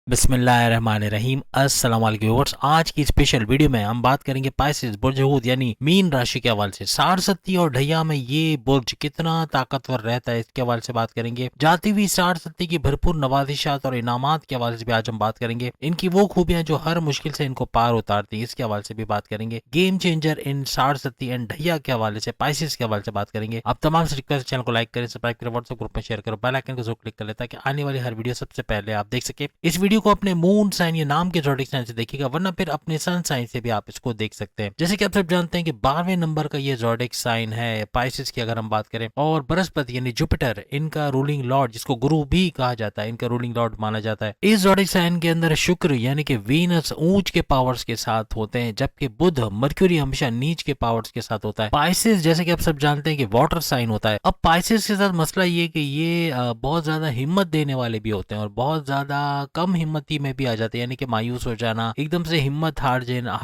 बिस्मिल्लाहिर्रहमानिर्रहीम। अस्सलाम वालेकुम व्यूअर्स। आज की स्पेशल वीडियो में हम बात करेंगे पाइसेस बुर्ज हूद यानी मीन राशि के हवाले से। साढ़सत्ती और ढैया में ये बुर्ज कितना ताकतवर रहता है इसके हवाले से बात करेंगे। जाती हुई साढ़सत्ती की भरपूर नवाजिशात और इनामात के हवाले से भी आज हम बात करेंगे। इनकी वो खूबियां जो हर मुश्किल से इनको पार उतारती हैं, इसके हवाले से भी बात करेंगे। गेम चेंजर इन साढ़सत्ती एंड ढैया के हवाले से, पाइसेस के हवाले से बात करेंगे। अब तमाम से रिक्वेस्ट, चैनल को लाइक करें, सब्सक्राइब करें, व्हाट्सएप ग्रुप में शेयर करो, बेल आइकन को जरूर क्लिक कर लें ताकि आने वाली हर वीडियो सबसे पहले आप देख सके। इस वीडियो को अपने मून साइन या नाम के ज़ोडिक साइन से देखिएगा, वरना फिर अपने सन साइन से भी आप इसको देख सकते हैं। जैसे कि आप सब जानते हैं कि 12वें नंबर का ये ज़ोडिक साइन है पाइसेस की अगर हम बात करें, और बृहस्पति यानी जुपिटर इनका रूलिंग लॉर्ड, जिसको गुरु भी कहा जाता है, इनका रूलिंग लॉर्ड माना जाता है। इस ज़ोडिक साइन के अंदर शुक्र यानी कि वीनस ऊंच के पावर्स के साथ होते हैं, जबकि बुध मर्क्यूरी हमेशा नीच के पावर्स के साथ होता है। पाइसेस जैसे कि आप सब जानते हैं कि वाटर साइन होता है। अब पाइसेस के साथ मसला ये कि ये बहुत ज्यादा हिम्मत देने वाले भी होते हैं और बहुत ज्यादा कम हिम्मती में भी आ जाते हैं, यानी कि मायूस हो जाना, एकदम से हिम्मत हार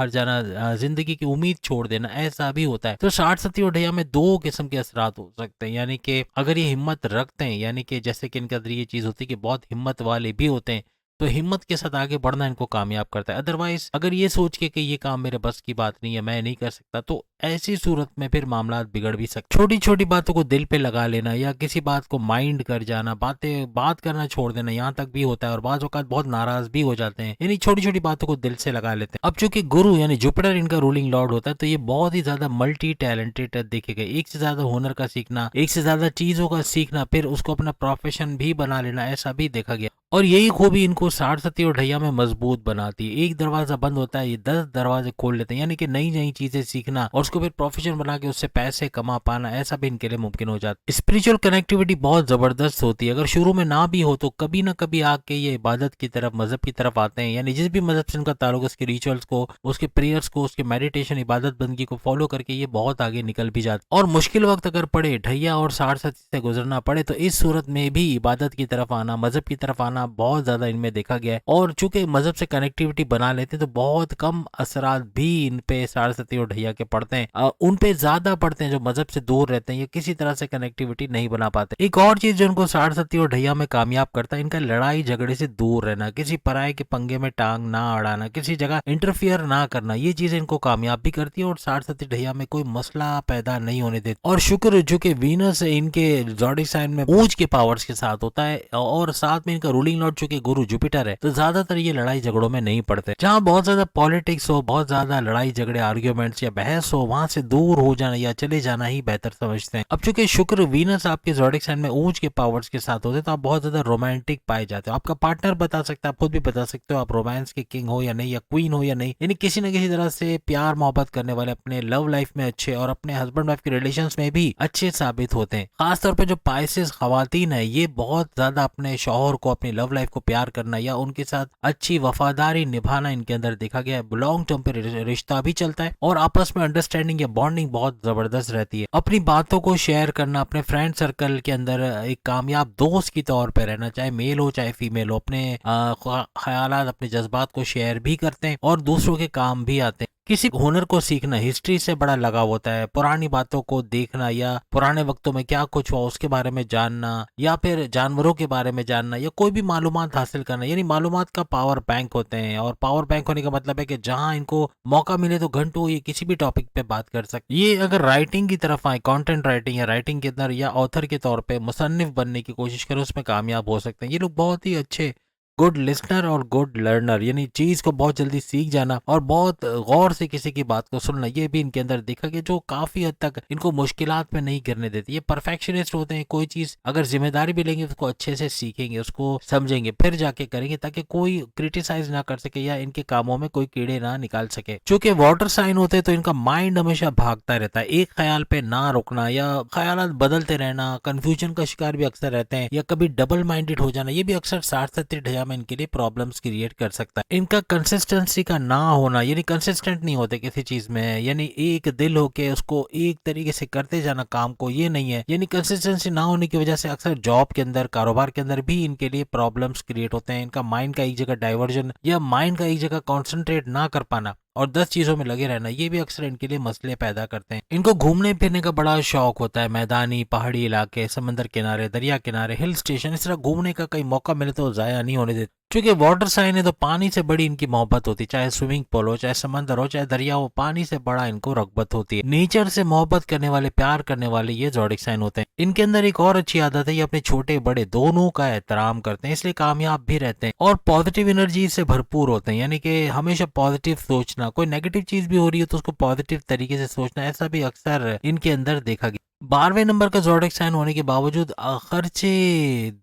जाना, जिंदगी की उम्मीद छोड़ देना, ऐसा भी होता है। तो साढ़सत्ती और ढैया में दो किस्म के असरात हो सकते हैं, यानी कि अगर ये हिम्मत रखते हैं, यानी कि जैसे कि इनके अंदर ये चीज होती है कि बहुत हिम्मत वाले भी होते हैं, तो हिम्मत के साथ आगे बढ़ना इनको कामयाब करता है। अदरवाइज अगर ये सोच के कि ये काम मेरे बस की बात नहीं है, मैं नहीं कर सकता, तो ऐसी सूरत में फिर मामला बिगड़ भी सकते। छोटी छोटी बातों को दिल पे लगा लेना या किसी बात को माइंड कर जाना, बात करना छोड़ देना, यहाँ तक भी होता है। और बाज़ औक़ात बहुत नाराज भी हो जाते हैं, यानी छोटी छोटी बातों को दिल से लगा लेते हैं। अब चूंकि गुरु यानी जुपिटर इनका रूलिंग लॉर्ड होता है, तो ये बहुत ही ज्यादा मल्टी टैलेंटेड देखेगा। एक से ज्यादा हुनर का सीखना, एक से ज्यादा चीजों का सीखना, फिर उसको अपना प्रोफेशन भी बना लेना, ऐसा भी देखा गया। और यही खूबी इनको साढ़सत्ती और ढैया में मजबूत बनाती है। एक दरवाजा बंद होता है, ये 10 दरवाजे खोल लेते हैं, यानी कि नई नई चीजें सीखना और उसको फिर प्रोफेशन बना के उससे पैसे कमा पाना, ऐसा भी इनके लिए मुमकिन हो जाता है। स्पिरिचुअल कनेक्टिविटी बहुत जबरदस्त होती है। अगर शुरू में ना भी हो तो कभी ना कभी आके ये इबादत की तरफ, मजहब की तरफ आते हैं, यानी जिस भी मजहब से इनका ताल्लुक, उसके रिचुअल्स को, उसके प्रेयर्स को, उसके मेडिटेशन, इबादत बंदगी को फॉलो करके ये बहुत आगे निकल भी जाते। और मुश्किल वक्त अगर पड़े, ढैया और साढ़सत्ती से गुजरना पड़े, तो इस सूरत में भी इबादत की तरफ आना, मजहब की तरफ आना बहुत ज्यादा इनमें देखा गया है। और चूंकि मजहब से कनेक्टिविटी बना लेते हैं, तो बहुत कम असरात भी इन पे साढ़सत्ती और ढैया के पड़ते हैं। उन पे ज्यादा पड़ते हैं जो मजहब से दूर रहते हैं या किसी तरह से कनेक्टिविटी नहीं बना पाते। एक और चीज जो इनको साढ़सत्ती और ढैया में कामयाब करता है, इनका लड़ाई झगड़े से दूर रहना, किसी पराये के पंगे में टांग ना अड़ाना, किसी जगह इंटरफियर ना करना, ये चीज इनको कामयाब भी करती है और साढ़सत्ती ढैया में कोई मसला पैदा नहीं होने देती। और शुक्र जो कि वीनस इनके ज़ोडिक साइन में ऊंच के पावर्स के साथ होता है, और साथ में इनका रूलिंग लॉर्ड चूंकि गुरु जुपिटर है, तो ज्यादातर ये लड़ाई झगड़ों में नहीं पड़ते। जहां बहुत ज्यादा पॉलिटिक्स हो, बहुत ज्यादा लड़ाई झगड़े, आर्ग्यूमेंट्स या बहस हो, वहां से दूर हो जाना या चले जाना ही बेहतर समझते हैं। अब चूंकि शुक्र वीनस आपके ज़ोडिक साइन में ऊंच के पावर्स के साथ होते हैं, तो आप बहुत ज्यादा रोमांटिक पाए जाते हो। आपका पार्टनर बता सकता है, आप खुद भी बता सकते हो, आप रोमांस के किंग हो या नहीं, या क्वीन हो या नहीं, यानी किसी न किसी तरह से प्यार मोहब्बत करने वाले, अपने लव लाइफ में अच्छे और अपने हस्बैंड वाइफ के रिलेशंस में भी अच्छे साबित होते हैं। खासतौर पर जो पाइसेस खवातीन है, ये बहुत ज्यादा अपने शौहर को, अपनी लव लाइफ को प्यार करना या उनके साथ अच्छी वफादारी निभाना इनके अंदर देखा गया है। लॉन्ग टर्म पे रिश्ता भी चलता है और आपस में अंडरस्टैंडिंग या बॉन्डिंग बहुत जबरदस्त रहती है। अपनी बातों को शेयर करना, अपने फ्रेंड सर्कल के अंदर एक कामयाब दोस्त की तौर पे रहना, चाहे मेल हो चाहे फीमेल हो, अपने ख्यालात, अपने जज्बात को शेयर भी करते हैं और दूसरों के काम भी आते हैं। किसी हुनर को सीखना, हिस्ट्री से बड़ा लगाव होता है, पुरानी बातों को देखना या पुराने वक्तों में क्या कुछ हुआ उसके बारे में जानना, या फिर जानवरों के बारे में जानना, या कोई भी मालूमात हासिल करना, यानी मालूमात का पावर बैंक होते हैं। और पावर बैंक होने का मतलब है कि जहां इनको मौका मिले तो घंटों ये किसी भी टॉपिक पे बात कर सकते। ये अगर राइटिंग की तरफ आए, कंटेंट राइटिंग या राइटिंग के अंदर, या ऑथर के तौर पे मुसन्निफ बनने की कोशिश करें, उसमें कामयाब हो सकते हैं। ये लोग बहुत ही अच्छे गुड लिसनर और गुड लर्नर, यानी चीज को बहुत जल्दी सीख जाना और बहुत गौर से किसी की बात को सुनना, ये भी इनके अंदर देखा गया, जो काफी हद तक इनको मुश्किलात में नहीं गिरने देती। ये परफेक्शनिस्ट होते हैं, कोई चीज अगर जिम्मेदारी भी लेंगे उसको अच्छे से सीखेंगे, उसको समझेंगे, फिर जाके करेंगे, ताकि कोई क्रिटिसाइज ना कर सके या इनके कामों में कोई कीड़े ना निकाल सके। चूंकि वाटर साइन होते हैं, तो इनका माइंड हमेशा भागता रहता है, एक ख्याल पे ना रुकना या ख्यालात बदलते रहना, कंफ्यूजन का शिकार भी अक्सर रहते हैं, या कभी डबल माइंडेड हो जाना, ये भी अक्सर साढ़सत्ती ढैया में इनके लिए प्रॉब्लम्स क्रिएट कर सकता है। इनका कंसिस्टेंसी का ना होना, यानी कंसिस्टेंट नहीं होते किसी चीज में, यानी एक दिल होके उसको एक तरीके से करते जाना काम को, ये नहीं है। यानी कंसिस्टेंसी ना होने की वजह से अक्सर जॉब के अंदर, कारोबार के अंदर भी इनके लिए प्रॉब्लम्स क्रिएट होते हैं। इनका माइंड का एक जगह डाइवर्जन या माइंड का एक जगह कॉन्सेंट्रेट ना कर पाना और 10 चीजों में लगे रहना, ये भी अक्सर इनके लिए मसले पैदा करते हैं। इनको घूमने फिरने का बड़ा शौक होता है, मैदानी पहाड़ी इलाके, समंदर किनारे, दरिया किनारे, हिल स्टेशन, इस तरह घूमने का कई मौका मिले तो जाया नहीं होने देते। क्योंकि वाटर साइन है तो पानी से बड़ी इनकी मोहब्बत होती है, चाहे स्विमिंग पूल हो, चाहे समंदर हो, चाहे दरिया हो, पानी से बड़ा इनको रगबत होती है। नेचर से मोहब्बत करने वाले, प्यार करने वाले ये ज़ोडिक साइन होते हैं। इनके अंदर एक और अच्छी आदत है, ये अपने छोटे बड़े दोनों का एहतराम करते हैं, इसलिए कामयाब भी रहते हैं और पॉजिटिव एनर्जी से भरपूर होते हैं। यानी कि हमेशा पॉजिटिव सोचना, कोई नेगेटिव चीज भी हो रही है तो उसको पॉजिटिव तरीके से सोचना, ऐसा भी अक्सर इनके अंदर देखा गया। 12वें नंबर का ज़ोडिक साइन होने के बावजूद खर्चे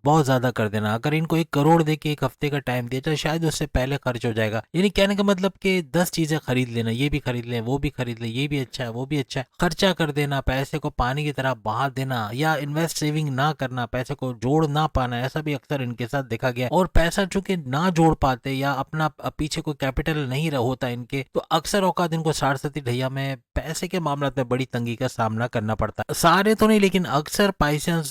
बहुत ज्यादा कर देना। अगर इनको 1 करोड़ दे के 1 हफ्ते का टाइम दिया तो शायद उससे पहले खर्च हो जाएगा। यानी कहने का मतलब कि 10 चीजें खरीद लेना, ये भी खरीद लें, वो भी खरीद लें, ये भी अच्छा है, वो भी अच्छा है, खर्चा कर देना, पैसे को पानी की तरह बहा देना या इन्वेस्ट सेविंग ना करना, पैसे को जोड़ ना पाना, ऐसा भी अक्सर इनके साथ देखा गया। और पैसा चूंकि ना जोड़ पाते या अपना पीछे कोई कैपिटल नहीं होता इनके, तो अक्सर औकात इनको सारस्वती ढैया में पैसे के मामले में बड़ी तंगी का सामना करना पड़ता है। सारे तो नहीं, लेकिन अक्सर पाइसेंस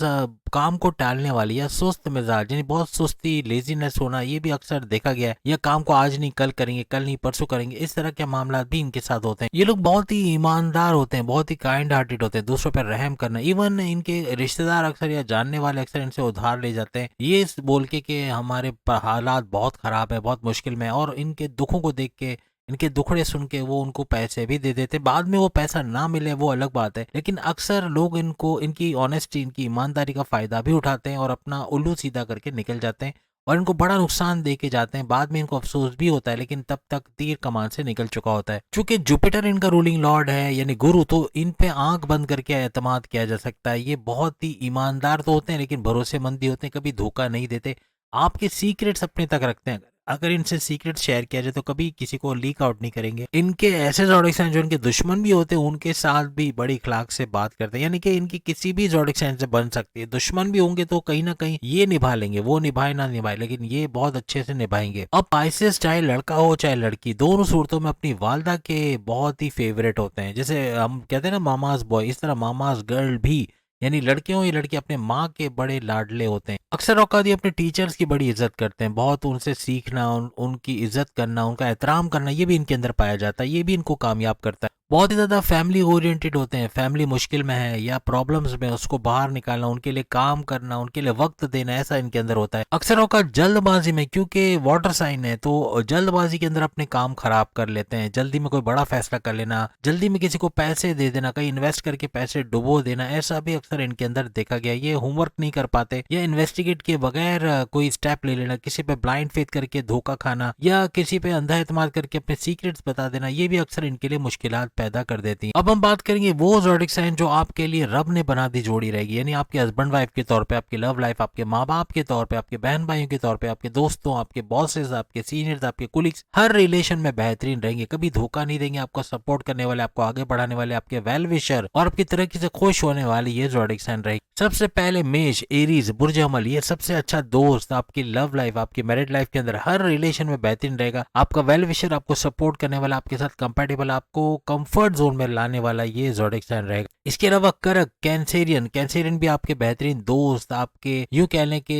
काम को टालने वाली या सुस्त मिजाज, यानी बहुत सुस्ती, लेजीनेस होना, ये भी अक्सर देखा गया है। या काम को आज नहीं कल करेंगे, कल नहीं परसों करेंगे, इस तरह के मामला भी इनके साथ होते हैं। ये लोग बहुत ही ईमानदार होते हैं, बहुत ही काइंड हार्टेड होते हैं, दूसरों पर रहम करना। इवन इनके रिश्तेदार अक्सर या जानने वाले अक्सर इनसे उधार ले जाते हैं, ये बोल के कि हमारे हालात बहुत खराब है, बहुत मुश्किल में है, और इनके दुखों को देख के, इनके दुखड़े सुन के वो उनको पैसे भी दे देते। बाद में वो पैसा ना मिले वो अलग बात है, लेकिन अक्सर लोग इनको, इनकी ऑनेस्टी, इनकी ईमानदारी का फायदा भी उठाते हैं और अपना उल्लू सीधा करके निकल जाते हैं और इनको बड़ा नुकसान दे के जाते हैं। बाद में इनको अफसोस भी होता है, लेकिन तब तक तीर कमान से निकल चुका होता है। चूंकि जुपिटर इनका रूलिंग लॉर्ड है यानी गुरु, तो इन पे आंख बंद करके एतमाद किया जा सकता है। ये बहुत ही ईमानदार तो होते हैं लेकिन भरोसेमंद भी होते हैं, कभी धोखा नहीं देते, आपके सीक्रेट्स अपने तक रखते हैं। अगर इनसे सीक्रेट शेयर किया जाए तो कभी किसी को लीक आउट नहीं करेंगे। इनके ऐसे ज़ोडिक साइन जो इनके दुश्मन भी होते हैं उनके साथ भी बड़ी इखलाक से बात करते हैं, यानी कि इनकी किसी भी ज़ोडिक साइन से बन सकती है। दुश्मन भी होंगे तो कहीं ना कहीं ये निभा लेंगे, वो निभाए ना निभाए, लेकिन ये बहुत अच्छे से निभाएंगे। अब पाइसेस चाहे लड़का हो चाहे लड़की, दोनों सूरतों में अपनी वालदा के बहुत ही फेवरेट होते हैं। जैसे हम कहते हैं ना मामाज बॉय, इस तरह मामाज गर्ल भी, यानी लड़के हों या लड़के, अपने माँ के बड़े लाडले होते हैं। अक्सर औकात ये अपने टीचर्स की बड़ी इज्जत करते हैं, बहुत उनसे सीखना, उनकी इज्जत करना, उनका एहतराम करना, ये भी इनके अंदर पाया जाता है, ये भी इनको कामयाब करता है। बहुत ही ज्यादा फैमिली ओरिएंटेड होते हैं, फैमिली मुश्किल में है या प्रॉब्लम्स में, उसको बाहर निकालना, उनके लिए काम करना, उनके लिए वक्त देना, ऐसा इनके अंदर होता है। अक्सर औकात जल्दबाजी में, क्योंकि वाटर साइन है तो जल्दबाजी के अंदर अपने काम खराब कर लेते हैं। जल्दी में कोई बड़ा फैसला कर लेना, जल्दी में किसी को पैसे दे देना, कहीं इन्वेस्ट करके पैसे डुबो देना, ऐसा भी अक्सर इनके अंदर देखा गया। ये होमवर्क नहीं कर पाते या इन्वेस्टिगेट किए बगैर कोई स्टेप ले लेना, किसी पे ब्लाइंड फेथ करके धोखा खाना या किसी पे अंधा एतमाद करके अपने सीक्रेट्स बता देना, ये भी अक्सर इनके लिए मुश्किलात पैदा कर देती हैं। अब हम बात करेंगे वो ज़ोडिक साइन जो आपके लिए रब ने बना दी जोड़ी रहेगी, यानी आपके हस्बैंड वाइफ के तौर पे, आपकी लव लाइफ, आपके माँ बाप के तौर पे, आपके बहन भाइयों के तौर पे, आपके दोस्तों, आपके बॉसेस, आपके सीनियर्स, आपके कुलीग्स, हर रिलेशन में बेहतरीन रहेंगे, कभी धोखा नहीं देंगे, आपको सपोर्ट करने वाले, आपको आगे बढ़ाने वाले, आपके वेल विशर और आपकी तरक्की से खुश होने वाले ये ज़ोडिक साइन रहेगी। सबसे पहले मेष, एरीज, बुर्ज अमल, ये सबसे अच्छा दोस्त आपकी लव लाइफ, आपकी मैरिड लाइफ के अंदर हर रिलेशन में बेहतरीन रहेगा। आपका वेल विशर, आपको सपोर्ट करने वाला, आपके साथ कंपेटेबल, आपको कंफर्ट जोन में लाने वाला ये ज़ोडिक साइन रहेगा। इसके अलावा करक, कैंसेरियन, कैंसेरियन भी आपके बेहतरीन दोस्त, आपके यूं कह लें कि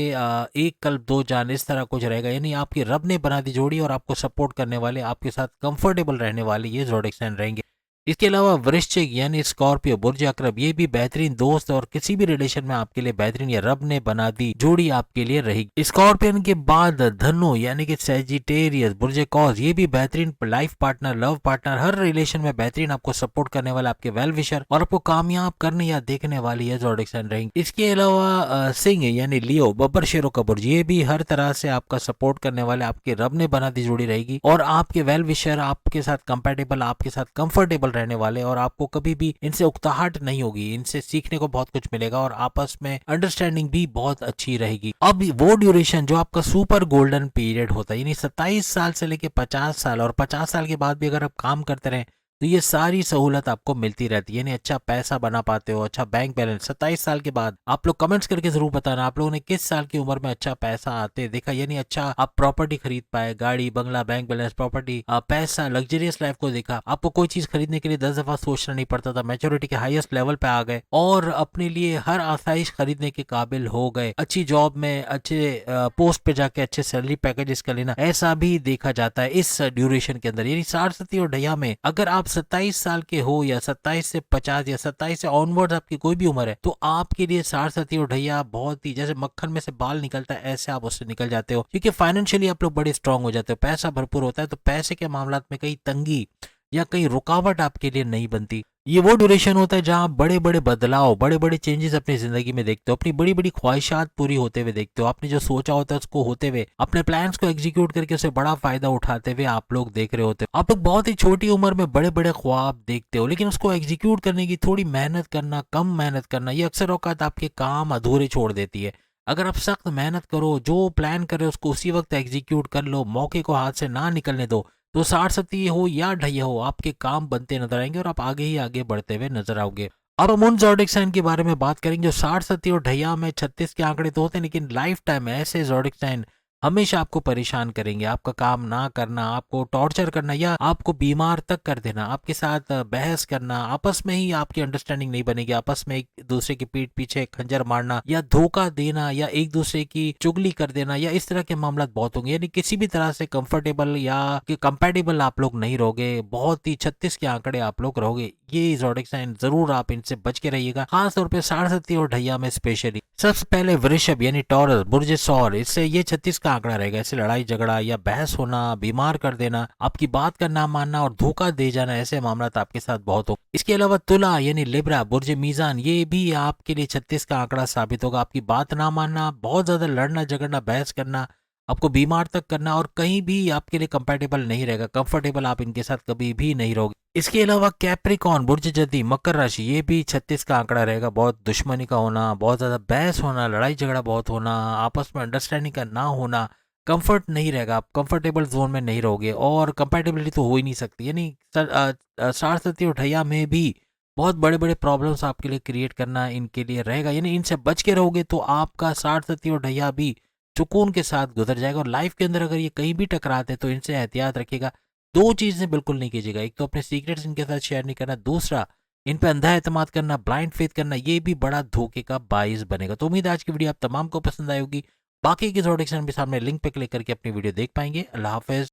एक कल्ब दो जान, इस तरह कुछ रहेगा, यानी आपकी रब ने बना दी जोड़ी और आपको सपोर्ट करने वाले, आपके साथ कंफर्टेबल रहने वाले ये ज़ोडिक साइन रहेंगे। इसके अलावा वृश्चिक यानी स्कॉर्पियो, बुर्ज अकरब, ये भी बेहतरीन दोस्त और किसी भी रिलेशन में आपके लिए बेहतरीन या रब ने बना दी जोड़ी आपके लिए रहेगी। स्कॉर्पियन के बाद धनु यानी कि सैजिटेरियस, बुर्ज कॉज, ये भी बेहतरीन लाइफ पार्टनर, लव पार्टनर, हर रिलेशन में बेहतरीन, आपको सपोर्ट करने वाला, आपके वेल विशर और आपको कामयाब करने या देखने वाली ये ज़ोडिक साइन रहेंगे। इसके अलावा सिंह यानी लियो, बब्बर शेरों का बुर्ज, ये भी हर तरह से आपका सपोर्ट करने वाले, आपके रब ने बना दी जोड़ी रहेगी और आपके वेल विशर, आपके साथ कंपेटेबल, आपके साथ कंफर्टेबल रहने वाले और आपको कभी भी इनसे उकताहट नहीं होगी, इनसे सीखने को बहुत कुछ मिलेगा और आपस में अंडरस्टैंडिंग भी बहुत अच्छी रहेगी। अब वो ड्यूरेशन जो आपका सुपर गोल्डन पीरियड होता है, यानी 27 साल से लेके 50 साल, और 50 साल के बाद भी अगर आप काम करते रहें तो ये सारी सहूलत आपको मिलती रहती है, यानी अच्छा पैसा बना पाते हो, अच्छा बैंक बैलेंस। 27 साल के बाद आप लोग कमेंट्स करके जरूर बताना आप लोगों ने किस साल की उम्र में अच्छा पैसा आते देखा, यानी अच्छा आप प्रॉपर्टी खरीद पाए, गाड़ी, बंगला, बैंक बैलेंस, प्रॉपर्टी, पैसा, लग्जरियस लाइफ को देखा, आपको कोई चीज खरीदने के लिए 10 दफा सोचना नहीं पड़ता था, मैच्योरिटी के हाईएस्ट लेवल पे आ गए और अपने लिए हर आसाइश खरीदने के काबिल हो गए, अच्छी जॉब में, अच्छे पोस्ट पे जाके अच्छे सैलरी पैकेजेस का लेना, ऐसा भी देखा जाता है इस ड्यूरेशन के अंदर। यानी सारस्वती और ढैया में अगर आप 27 साल के हो या 27 से 50 या 27 से ऑनवर्ड्स आपकी कोई भी उम्र है, तो आपके लिए सारस्वती और ढैया बहुत ही जैसे मक्खन में से बाल निकलता है, ऐसे आप उससे निकल जाते हो, क्योंकि फाइनेंशियली आप लोग बड़े स्ट्रांग हो जाते हो, पैसा भरपूर होता है, तो पैसे के मामलात में कहीं तंगी या कहीं रुकावट आपके लिए नहीं बनती। ये वो ड्यूरेशन होता है जहां आप बड़े बड़े बदलाव, बड़े बड़े चेंजेस अपनी जिंदगी में देखते हो, अपनी बड़ी बड़ी ख्वाहिशात पूरी होते हुए देखते हो, आपने जो सोचा होता है उसको होते हुए, अपने प्लान्स को एग्जीक्यूट करके उसे बड़ा फायदा उठाते हुए आप लोग देख रहे होते हो। आप लोग बहुत ही छोटी उम्र में बड़े बड़े ख्वाब देखते हो, लेकिन उसको एग्जीक्यूट करने की थोड़ी मेहनत करना, कम मेहनत करना, ये अक्सर औकात आपके काम अधूरे छोड़ देती है। अगर आप सख्त मेहनत करो, जो प्लान करे उसको उसी वक्त एग्जीक्यूट कर लो, मौके को हाथ से ना निकलने दो, तो सारस्वती हो या ढैया हो, आपके काम बनते नजर आएंगे और आप आगे ही आगे बढ़ते हुए नजर आओगे। अब हम उन ज़ोडिक साइन के बारे में बात करेंगे जो सारस्वती और ढैया में 36 के आंकड़े तो होते हैं, लेकिन लाइफ टाइम में ऐसे ज़ोडिक साइन हमेशा आपको परेशान करेंगे, आपका काम ना करना, आपको टॉर्चर करना या आपको बीमार तक कर देना, आपके साथ बहस करना, आपस में ही आपकी अंडरस्टैंडिंग नहीं बनेगी, आपस में एक दूसरे की पीठ पीछे खंजर मारना या धोखा देना या एक दूसरे की चुगली कर देना या इस तरह के मामला बहुत होंगे। यानी किसी भी तरह से कंफर्टेबल या कंपेटेबल आप लोग नहीं रहोगे, बहुत ही 36 के आंकड़े आप लोग रहोगे। ये ज़ोडिक साइन जरूर आप इनसे बच के रहिएगा, खासतौर पे सारस्वती और ढैया में स्पेशली। सबसे पहले वृषभ यानी टॉरस, बुर्ज सौर, इससे ये 36 का आंकड़ा रहेगा। इससे लड़ाई झगड़ा या बहस होना, बीमार कर देना, आपकी बात का ना मानना और धोखा दे जाना, ऐसे मामला आपके साथ बहुत हो। इसके अलावा तुला यानी लिब्रा, बुर्ज मीजान, ये भी आपके लिए 36 का आंकड़ा साबित होगा। आपकी बात ना मानना, बहुत ज्यादा लड़ना झगड़ना, बहस करना, आपको बीमार तक करना और कहीं भी आपके लिए कंपेटेबल नहीं रहेगा, कंफर्टेबल आप इनके साथ कभी भी नहीं रहोगे। इसके अलावा कैप्रिकॉन, बुर्ज जदी, मकर राशि, ये भी 36 का आंकड़ा रहेगा। बहुत दुश्मनी का होना, बहुत ज्यादा बहस होना, लड़ाई झगड़ा बहुत होना, आपस में अंडरस्टैंडिंग का ना होना, कंफर्ट नहीं रहेगा, आप कंफर्टेबल जोन में नहीं रहोगे और कंपेटेबिलिटी तो हो ही नहीं सकती। यानी सारस्वती और ढैया में भी बहुत बड़े बड़े प्रॉब्लम्स आपके लिए क्रिएट करना इनके लिए रहेगा। यानी इनसे बच के रहोगे तो आपका सारस्वती और ढैया भी सुकून के साथ गुजर जाएगा। और लाइफ के अंदर अगर ये कहीं भी टकराते तो इनसे एहतियात रखिएगा। दो चीजें बिल्कुल नहीं कीजिएगा, एक तो अपने सीक्रेट्स इनके साथ शेयर नहीं करना, दूसरा इन पे अंधा एतमाद करना, ब्लाइंड फेथ करना, ये भी बड़ा धोखे का बाइस बनेगा। तो उम्मीद है आज की वीडियो आप तमाम को पसंद आई होगी। बाकी की ज़ोडिक साइन भी सामने लिंक पे क्लिक करके अपनी वीडियो देख पाएंगे। अल्लाह हाफिज।